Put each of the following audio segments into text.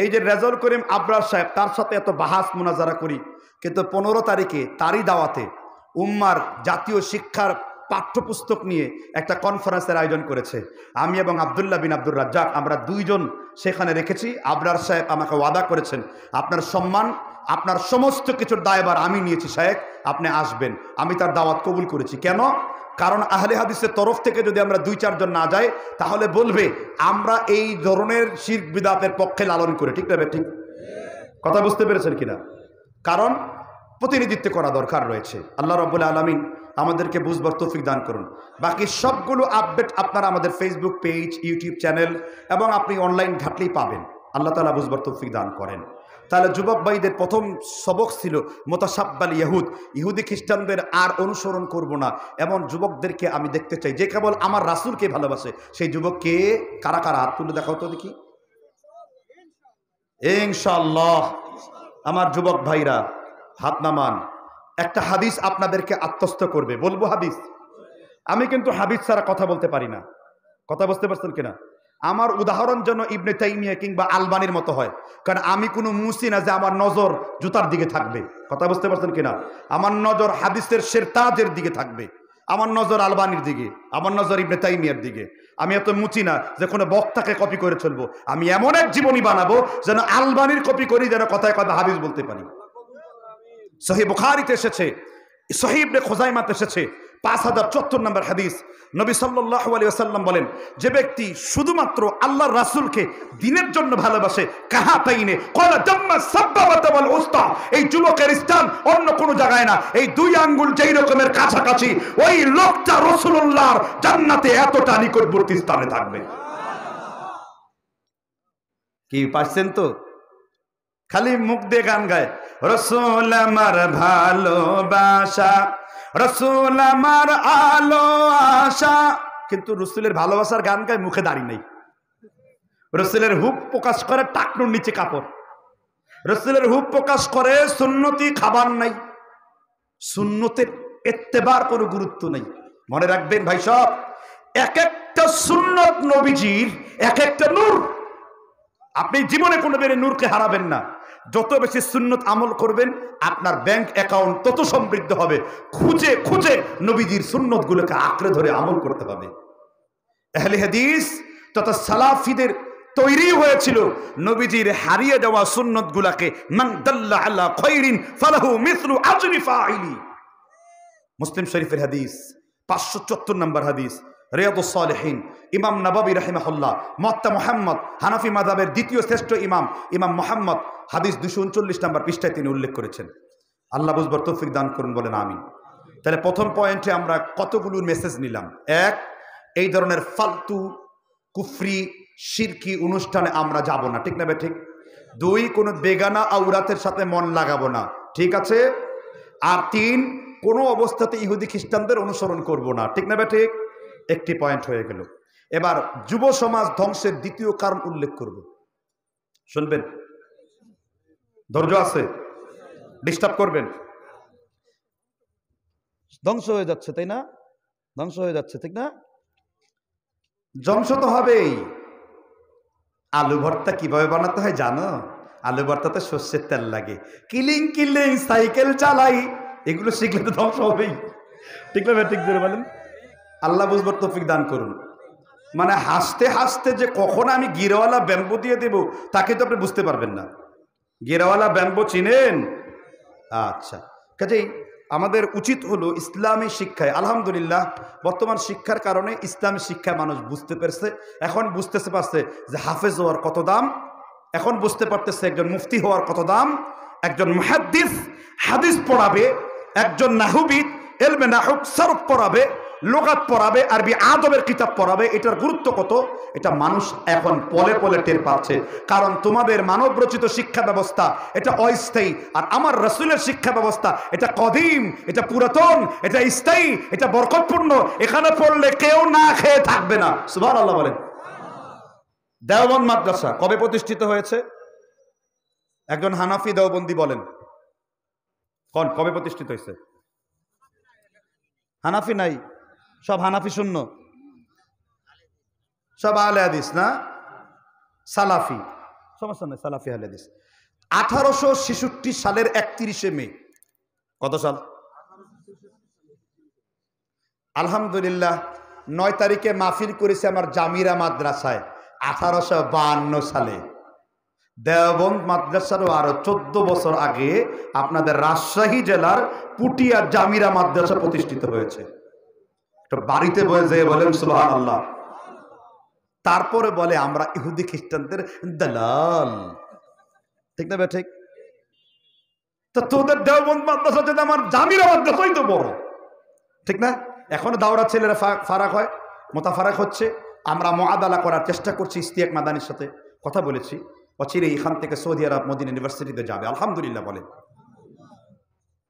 এই যে রেজাউল করিম আবরার সাহেব, তার সাথে এত বাহাস মুনাজারা করি, কিন্তু 15 তারিখে তারই দাওয়াতে উম্মার জাতীয় শিক্ষার পাঠ্যপুস্তক নিয়ে একটা কনফারেন্সের আয়োজন করেছে। আমি এবং আব্দুল্লাহ বিন আব্দুর রাজ্জাক আমরা দুইজন সেখানে রেখেছি। আবরার সাহেব আমাকে ওয়াদা করেছেন, আপনার সম্মান, আপনার সমস্ত কিছুর দায়ভার আমি নিয়েছি সাহেব, আপনি আসবেন। আমি তার দাওয়াত কবুল করেছি। কেন? কারণ আহলে হাদিসের তরফ থেকে যদি আমরা 2-4 জন না যাই, তাহলে বলবে আমরা এই ধরনের শিরক বিদআতের পক্ষে লালন করে। ঠিক না ঠিক? কথা বুঝতে পেরেছেন কিনা? কারণ প্রতিনিধিত্ব করা দরকার রয়েছে। আল্লাহ রাব্বুল আলামিন আমাদেরকে বুঝবার তৌফিক দান করুন। বাকি সবগুলো আপডেট আপনারা আমাদের ফেসবুক পেজ, ইউটিউব চ্যানেল এবং আপনি অনলাইন ঘাটলেই পাবেন। আল্লাহ তাআলা বুঝবার তৌফিক দান করেন। তাহলে যুবক ভাইদের প্রথম সবক ছিল মুতাশাব্বাল ইহুদ, ইহুদি খ্রিস্টানদের আর অনুসরণ করব না। এমন যুবকদেরকে আমি দেখতে চাই যে কেবল আমার রাসূলকে ভালোবাসে। সেই যুবককে কারা কারা হাত তুলে দেখাও তো দেখি। ইনশাআল্লাহ আমার যুবক ভাইরা হাত নামান। একটা হাদিস আপনাদেরকে আত্মস্থ করবে, বলবো হাদিস। আমি কিন্তু হাদিস ছাড়া কথা বলতে পারি না। কথা বুঝতে পারছেন কিনা? আমার উদাহরণ যেন ইবনে তাইমিয়া কিংবা আলবানির মতো হয়, কারণ আমি কোনো মুসি না যে আমার নজর জুতার দিকে থাকবে। কথা বুঝতে পারছেন কিনা? আমার নজর হাদিসের সেরতাজের দিকে থাকবে, আমার নজর আলবানির দিকে, আমার নজর ইবনে তাইমিয়ার দিকে। আমি এত মুচি না যে কোনো বক্তাকে কপি করে চলবো। আমি এমন এক জীবনী বানাবো যেন আলবানির কপি করি, যেন কথায় কথা হাদিস বলতে পারি। সহিহ বুখারীতে এসেছে, সহিহ ইবনে খুজাইমাতে এসেছে 5074 নম্বর হাদিস। নবী সাল্লাল্লাহু আলাইহি ওয়াসাল্লাম বলেন, যে ব্যক্তি শুধুমাত্র আল্লাহর রাসূলকে দ্বীনের জন্য ভালোবাসে, কাহাতাইনে ক্বালা দাম্মা সাব্বাবাতা ওয়াল উস্তা, এই যুবকের স্থান অন্য কোনো জায়গায় না, এই দুই আঙ্গুল যেই রকমের কাছাকাছি, ওই লোকটা রাসূলুল্লাহর জান্নাতে এতটা নিকটবর্তী স্থানে থাকবে। কি পাচ্ছেন তো? খালি মুখ দিয়ে গান গায়, রাসূল আমার ভালোবাসা, রাসূল আমার আলো আশা, কিন্তু রাসূলের ভালোবাসার গান গায়, মুখে দাড়ি নেই। রাসূলের হুব প্রকাশ করে টাকনুর নিচে কাপড়, রাসূলের হুব প্রকাশ করে সুন্নতি খাবার নাই, সুন্নতের ইত্তেবার কোনো গুরুত্ব নেই। মনে রাখবেন ভাই সব, এক একটা সুন্নত নবীজির এক একটা নূর। আপনি জীবনে কোনো বেড়ে নূরকে হারাবেন না। যত বেশি সুন্নত আমল করবেন, আপনার ব্যাংক অ্যাকাউন্ট তত সমৃদ্ধ হবে। খুঁজে খুঁজে নবীজির সুন্নতগুলোকে আঁকড়ে ধরে আমল করতে হবে। আহলে হাদিস তথা সালাফিদের তৈরি হয়েছিল নবীজির হারিয়ে যাওয়া সুন্নতগুলোকে। মান দাল্লা আলা খায়রিন ফালাহু মিসলু আজরি ফাইলি। মুসলিম শরীফের হাদিস, 574 নম্বর হাদিস, রিয়াদুস সালিহিন, ইমাম নববী রাহিমাহুল্লাহ, মুওয়াত্তা মুহাম্মদ, হানাফি মাযহাবের দ্বিতীয় শ্রেষ্ঠ ইমাম, ইমাম মুহাম্মদ, হাদিস 239 নম্বর পৃষ্ঠায় তিনি উল্লেখ করেছেন। আল্লাহ বুঝবার তৌফিক দান করুন, বলেন আমিন। তাহলে প্রথম পয়েন্টে আমরা কতগুলো মেসেজ নিলাম। এক, এই ধরনের ফালতু কুফরি শিরকি অনুষ্ঠানে আমরা যাব না। ঠিক না বে ঠিক? 2, কোনো বেগানা আওরাতের সাথে মন লাগাবো না। ঠিক আছে? আর 3, কোনো অবস্থাতে ইহুদি খ্রিস্টানদের অনুসরণ করব না। ঠিক না বে ঠিক? একটি পয়েন্ট হয়ে গেল। এবার যুব সমাজ ধ্বংসের দ্বিতীয় কারণ উল্লেখ করব। শুনবেন? ধৈর্য আছে? ডিস্টার্ব করবেন? ধ্বংস হয়ে যাচ্ছে, তাই না? ধ্বংস হয়ে যাচ্ছে, ঠিক না? ধ্বংস তো হবেই। আলু ভর্তা কিভাবে বানাতে হয় জানো? আলু ভর্তাতে সর্ষের তেল লাগে, কিলিং কিলিং সাইকেল চালাই, এগুলো শিখলে তো ধ্বংস হবেই। ঠিক না? ঠিক ধরে বলেন। আল্লাহ বুঝবার তৌফিক দান করুন। মানে হাসতে হাসতে যে কখন আমি গিরওয়ালা ব্যাম্বো দিয়ে দেব, তাকে তো আপনি বুঝতে পারবেন না। গিরওয়ালা ব্যাম্বো চিনেন? আচ্ছা, কাজেই আমাদের উচিত হলো ইসলামী শিক্ষায়, আলহামদুলিল্লাহ বর্তমান শিক্ষার কারণে ইসলামী শিক্ষা মানুষ বুঝতে পেরেছে। এখন বুঝতেছে পারছে যে হাফেজ হওয়ার কত দাম, এখন বুঝতে পারতেছে একজন মুফতি হওয়ার কত দাম, একজন মুহাদ্দিস হাদিস পড়াবে, একজন নাহবিদ ইলমে নাহব সরফ পড়াবে, লুগাত পড়াবে, আরবি আদবের কিতাব পড়াবে, এটার গুরুত্ব কত এটা মানুষ এখন পলে পলে টের পাচ্ছে। কারণ তোমাদের মানব রচিত শিক্ষা ব্যবস্থা এটা অস্থায়ী, আর আমার রাসূলের শিক্ষা ব্যবস্থা এটা কদিম, এটা পুরাতন, এটা স্থায়ী, এটা বরকতপূর্ণ। এখানে পড়লে কেউ না খেয়ে থাকবে না। সুবহানাল্লাহ বলেন। দেওবন্দ মাদ্রাসা কবে প্রতিষ্ঠিত হয়েছে? একজন হানাফি দেওবন্দি বলেন, কোন কবে প্রতিষ্ঠিত হয়েছে? হানাফি নাই, সব হানাফি শূন্য, সব আহলে হাদিস না, সালাফি। সমস্যা নেই, সালাফি আহলে হাদিস। 1866 সালের 31শে মে, কত সাল? আলহামদুলিল্লাহ 9 তারিখে মাহফিল করেছে আমার জামিরা মাদ্রাসায় 1852 সালে। দেওবন্দ মাদ্রাসারও আরো 14 বছর আগে আপনাদের রাজশাহী জেলার পুটিয়া জামিরা মাদ্রাসা প্রতিষ্ঠিত হয়েছে। তো বাড়িতে বসে বলেন সুবহানাল্লাহ। তারপরে বলে আমরা ইহুদি খ্রিস্টানদের দালাল, ঠিক না বে ঠিক? তো তোদের দেওবন্দ মাদ্রাসা যদি আমার জামিরা মাদ্রাসাই তো বড়, ঠিক না? এখনো দাওরা ছেলেরা ফারাক হয়, মোতাফারাক হচ্ছে। আমরা মুআদালা করার চেষ্টা করছি, ইস্তিয়াক মাদানির সাথে কথা বলেছি, অচিরে এখান থেকে সৌদি আরব মদিনা ইউনিভার্সিটিতে যাবে আলহামদুলিল্লাহ বলে।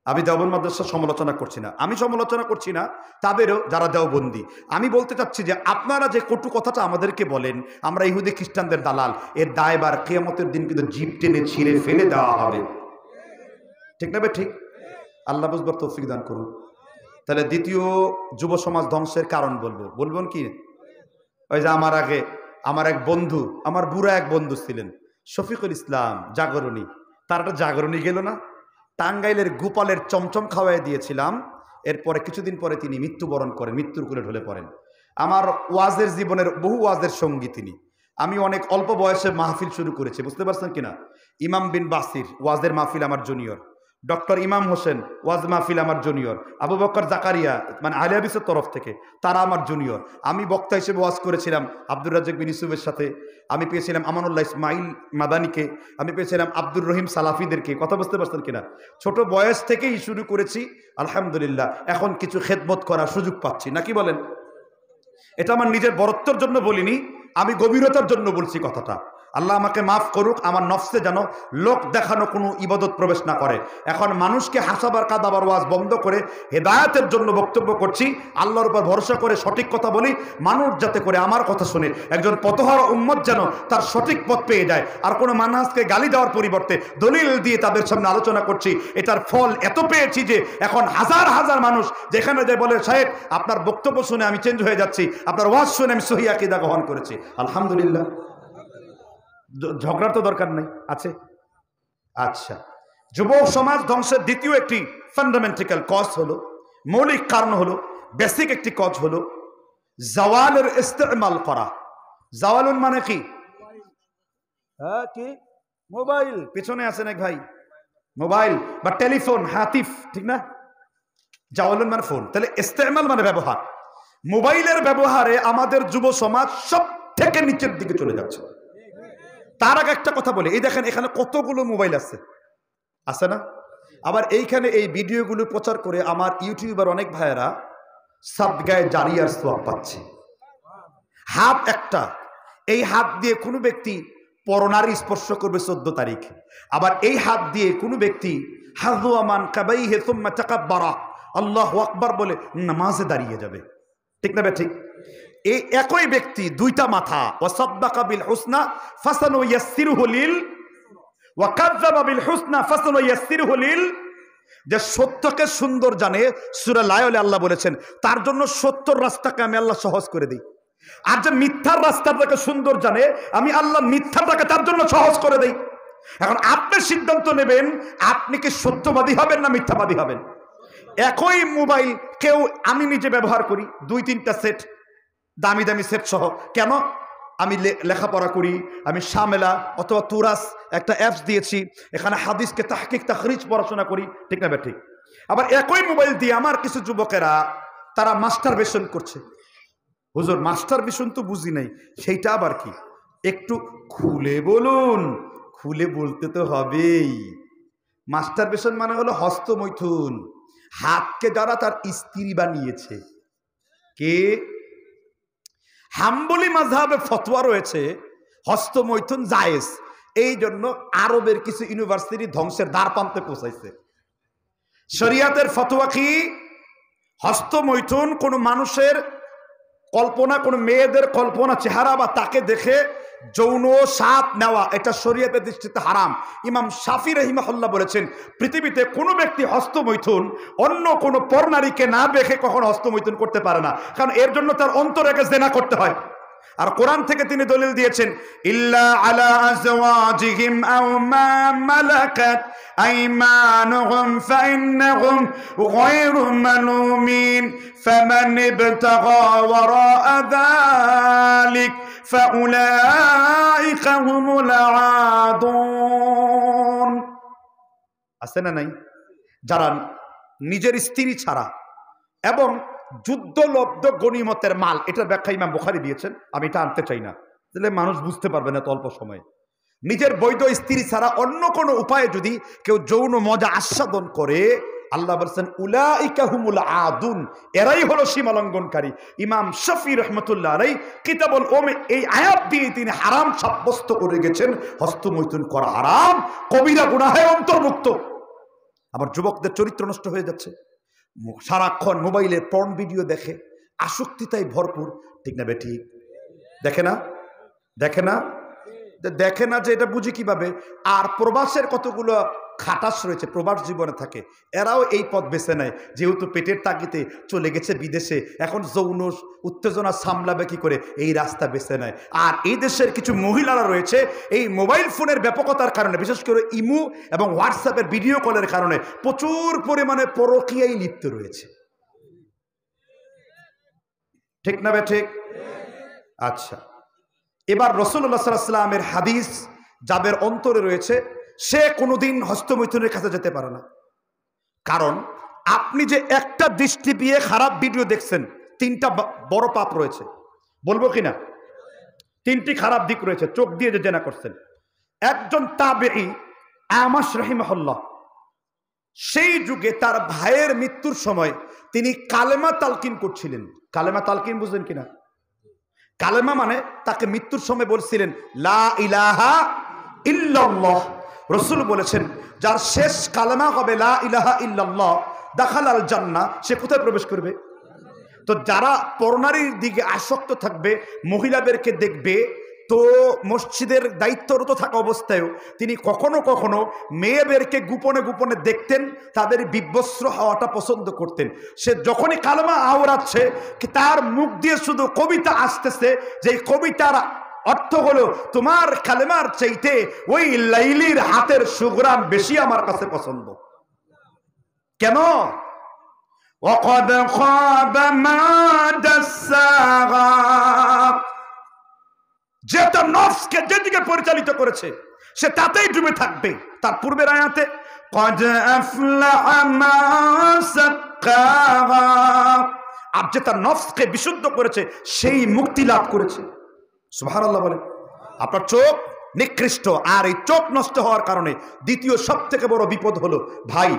আমি দেওবন্দ মাদ্রাসার সমালোচনা করছি না, আমি সমালোচনা করছি না তাদেরও যারা দেওবন্দি। আমি বলতে চাচ্ছি যে আপনারা যে কটু কথাটা আমাদেরকে বলেন আমরা ইহুদি খ্রিস্টানদের দালাল, এর দায়ভার কিয়ামতের দিন কিন্তু জিভ টেনে ছিঁড়ে ফেলে দেওয়া হবে, ঠিক না বে ঠিক? আল্লাহ বুঝবার তৌফিক দান করুন। তাহলে দ্বিতীয় যুব সমাজ ধ্বংসের কারণ বলবেন কি? ওই যে আমার এক বন্ধু, আমার বুড়া এক বন্ধু ছিলেন শফিকুল ইসলাম জাগরণী, তার একটা জাগরণী গেল না, টাঙ্গাইলের গোপালের চমচম খাওয়াই দিয়েছিলাম। এরপরে কিছুদিন পরে তিনি মৃত্যুবরণ করেন, মৃত্যুর কোলে ঢলে পড়েন। আমার ওয়াজের জীবনের বহু ওয়াজের সঙ্গী তিনি। আমি অনেক অল্প বয়সে মাহফিল শুরু করেছি, বুঝতে পারছেন কিনা? ইমাম বিন বাসির ওয়াজের মাহফিল আমার জুনিয়র, ডক্টর ইমাম হোসেন ওয়াজ মাহফিল আমার জুনিয়র, আবু বকর জাকারিয়া মানে আহলে হাদিসের তরফ থেকে তারা আমার জুনিয়র। আমি বক্তা হিসেবে ওয়াজ করেছিলাম আব্দুর রাজ্জাক বিন ইউসুফের সাথে, আমি পেয়েছিলাম আমানুল্লাহ ইসমাইল মাদানিকে, আমি পেয়েছিলাম আব্দুর রহিম সালাফিদেরকে। কথা বুঝতে পারছেন কিনা? ছোট বয়স থেকেই শুরু করেছি আলহামদুলিল্লাহ। এখন কিছু খেদমত করার সুযোগ পাচ্ছি, নাকি বলেন? এটা আমার নিজের বরত্বের জন্য বলিনি, আমি গভীরতার জন্য বলছি কথাটা। আল্লাহ আমাকে মাফ করুক, আমার নফসে যেন লোক দেখানো কোনো ইবাদত প্রবেশ না করে। এখন মানুষকে হাসাবার কাদাবার ওয়াজ বন্ধ করে হেদায়েতের জন্য বক্তব্য করছি, আল্লাহর উপর ভরসা করে সঠিক কথা বলি, মানুষ যাতে করে আমার কথা শুনে একজন পথহারা উম্মত যেন তার সঠিক পথ পেয়ে যায়। আর কোনো মানুষকে গালি দেওয়ার পরিবর্তে দলিল দিয়ে তাদের সামনে আলোচনা করছি। এটার ফল এত পেয়েছি যে এখন হাজার হাজার মানুষ যেখানে যায় বলে সাহেব আপনার বক্তব্য শুনে আমি চেঞ্জ হয়ে যাচ্ছি, আপনার ওয়াজ শুনে আমি সহিহ আকীদা গ্রহণ করেছি আলহামদুলিল্লাহ। ঝগড়ার তো দরকার নেই, আছে? আচ্ছা, যুব সমাজ ধ্বংসের দ্বিতীয় একটি ফান্ডামেন্টাল কজ হলো, মৌলিক কারণ হলো, বেসিক একটি কজ হলো জাওয়ালের ইস্তেমাল করা। জাওয়ালুন মানে কি? হ্যাঁ কি? মোবাইল। পিছনে আছেন এক ভাই, মোবাইল বা টেলিফোন, হাতিফ, ঠিক না? জাওয়ালুন মানে ফোন, তাহলে ইস্তেমাল মানে ব্যবহার। মোবাইলের ব্যবহারে আমাদের যুব সমাজ সব থেকে নিচের দিকে চলে যাচ্ছে। তার আগে একটা কথা বলি, এই দেখেন এখানে কতগুলো মোবাইল আছে না? আবার এইখানে এই ভিডিওগুলো প্রচার করে আমার ইউটিউবার অনেক ভাইয়েরা সাদগায়ে জারিয়ার সওয়াব পাচ্ছে। হাত একটা, এই হাত দিয়ে কোনো ব্যক্তি পরনারী স্পর্শ করবে 14 তারিখ। আবার এই হাত দিয়ে কোনো ব্যক্তি হাযুয়ামান কাবাইহি সুম্মা তাকাব্বারা আল্লাহু আকবার বলে নামাজে দাঁড়িয়ে যাবে, ঠিক না? ঠিক। এই একই ব্যক্তি দুইটা মাথা, ওয়াসাদ্দাকা বিল হুসনা ফাসানুয়াসসিরুহু লিল ওয়া কাযযাবা বিল হুসনা ফাসানুয়াসসিরুহু লিল, যে সত্যকে সুন্দর জানে, সূরা লায়লে আল্লাহ বলেছেন তার জন্য সত্যর রাস্তাকে আমি আল্লাহ সহজ করে দিই। আর যে মিথ্যার রাস্তাটাকে সুন্দর জানে, আমি আল্লাহ মিথ্যাটাকে তার জন্য সহজ করে দেই। এখন আপনি সিদ্ধান্ত নেবেন আপনি কি সত্যবাদী হবেন না মিথ্যাবাদী হবেন। একই মোবাইল কেউ, আমি নিজে ব্যবহার করি 2-3টা সেট, দামি দামি সেট সহ। কেন? আমি লেখাপড়া করি, আমি শামেলা অথবা তুরাস একটা অ্যাপস দিয়েছি, এখানে হাদিসকে তাহকিক তাখরিজ পড়াশোনা করি, ঠিক না? ঠিক। আবার একই মোবাইল দিয়ে আমার কিছু যুবকেরা তারা মাস্টারবেশন করছে। হুজুর মাস্টারবেশন তো বুঝি নাই, সেইটা আবার কি? একটু খুলে বলুন। খুলে বলতে তো হবেই। মাস্টারবেশন মানে হলো হস্তমৈথুন। হাতকে যারা তার স্ত্রী বানিয়েছে, কে? হাম্বলি মাযহাবে ফতোয়া রয়েছে হস্তমৈথুন জায়েজ। এই জন্য আরবের কিছু ইউনিভার্সিটি ধ্বংসের দ্বার প্রান্তে পৌঁছাইছে। শরিয়াতের ফতোয়া কি? হস্তমৈথুন কোনো মানুষের কল্পনা, কোনো মেয়েদের কল্পনা চেহারা বা তাকে দেখে যৌন স্বাদ নেওয়া, এটা শরীয়তের দৃষ্টিতে হারাম। ইমাম শাফি রাহিমাহুল্লাহ বলেছেন পৃথিবীতে কোনো ব্যক্তি হস্তমৈথুন অন্য কোনো পরনারীকে না দেখে কখনো হস্তমৈথুন করতে পারে না, কারণ এর জন্য তার অন্তরে জিনা করতে হয়। আর কোরআন থেকে তিনি দলিল দিয়েছেন ইল্লা আলা আজওয়াজিহিম আও মা মালাকাত আইমানুহুম ফাইন্নাহুম গায়রু মালুমিন ফামান ইবতাগা ওয়ারাআ যালিক ফাউলাইকা হুমুল আদুন। আছে না নাই? যারা নিজের স্ত্রী ছাড়া এবং যুদ্ধলব্ধ গনিমতের মাল, এটার ব্যাখ্যা ইমাম বুখারী দিয়েছেন, আমি এটা আনতে চাই না, তাহলে মানুষ বুঝতে পারবে না অল্প সময়ে। নিজের বৈধ স্ত্রী ছাড়া অন্য কোনো উপায়ে যদি কেউ যৌন মজা আস্বাদন করে, আল্লাহ বলছেন উলাইকা হুমুল আদুন, এরাই হলো সীমালঙ্ঘনকারী। ইমাম শাফি রহমতুল্লাহ আলাইহি কিতাবুল উম এই আয়াত দিয়ে তিনি হারাম সাব্যস্ত করে গেছেন, হস্তমৈথুন করা হারাম, কবিরা গুনাহে অন্তর্ভুক্ত। আমার যুবকদের চরিত্র নষ্ট হয়ে যাচ্ছে, সারাক্ষণ মোবাইলে পর্ন ভিডিও দেখে, আসক্তিতাই ভরপুর, ঠিক না বেঠিক? দেখে না দেখে না যে এটা বুঝি কিভাবে? আর প্রবাসের কতগুলো খাটাস রয়েছে, প্রবাস জীবনে থাকে, এরাও এই পথ বেছে নেয়, যেহেতু পেটের তাগিতে চলে গেছে বিদেশে, এখন যৌন উত্তেজনা সামলাবে কি করে, এই রাস্তা বেছে নেয়। আর এই দেশের কিছু মহিলারা রয়েছে, এই মোবাইল ফোনের ব্যাপকতার কারণে, বিশেষ করে ইমো এবং হোয়াটসঅ্যাপের ভিডিও কলের কারণে প্রচুর পরিমাণে পরকীয়ায় লিপ্ত রয়েছে, ঠিক না ঠিক? আচ্ছা, এবার রাসূলুল্লাহ সাল্লাল্লাহু আলাইহি ওয়াসাল্লামের হাদিস যাদের অন্তরে রয়েছে, সে কোনোদিন হস্তমৈথুনের কাছে যেতে পারে না। কারণ আপনি যে একটা দৃষ্টি দিয়ে খারাপ ভিডিও দেখছেন, তিনটা বড় পাপ রয়েছে, বলবো কিনা? তিনটি খারাপ দিক রয়েছে চোখ দিয়ে যে জেনা করছেন। একজন তাবেঈ আমাশ রাহিমাহুল্লাহ, সেই যুগে তার ভাইয়ের মৃত্যুর সময় তিনি কালেমা তালকিন করছিলেন। কালেমা তালকিন বুঝলেন কিনা? কালেমা মানে তাকে মৃত্যুর সময় বলছিলেন লা ইলাহা ইল্লাল্লাহ। রাসূল বলেছেন যার শেষ কালেমা হবে লা ইলাহা ইল্লাল্লাহ দাখালাল জান্নাহ, সে কোথায় প্রবেশ করবে? তো যারা পরনারীর দিকে আসক্ত থাকবে, মহিলাদেরকে দেখবে, তো মসজিদের দায়িত্বরত থাকা অবস্থায়ও তিনি কখনো কখনো মেয়েদেরকে গোপনে গোপনে দেখতেন, তাদের বিভস্র হওয়াটা পছন্দ করতেন। সে যখনই কালেমা আওড়াচ্ছে, তার মুখ দিয়ে শুধু কবিতা আসতেছে, যে কবিতার অর্থ হলো তোমার কালেমার চাইতে ওই লাইলির হাতের সুঘ্রাণ বেশি আমার কাছে পছন্দ। কেন? ওয়াকাদ খাবা মা দাসসাগা, যে তার নফসকে যেদিকে পরিচালিত করেছে সে তাতেই ডুবে থাকবে। তার পূর্বের আয়াতে ক্বাদ আফলাহা মা সাক্কাহা, আর যে তার নফসকে বিশুদ্ধ করেছে সেই মুক্তি লাভ করেছে। সুবহানাল্লাহ বলে। আপনার চোখ নিকৃষ্ট, আর এই চোখ নষ্ট হওয়ার কারণে দ্বিতীয় সবথেকে বড় বিপদ হলো ভাই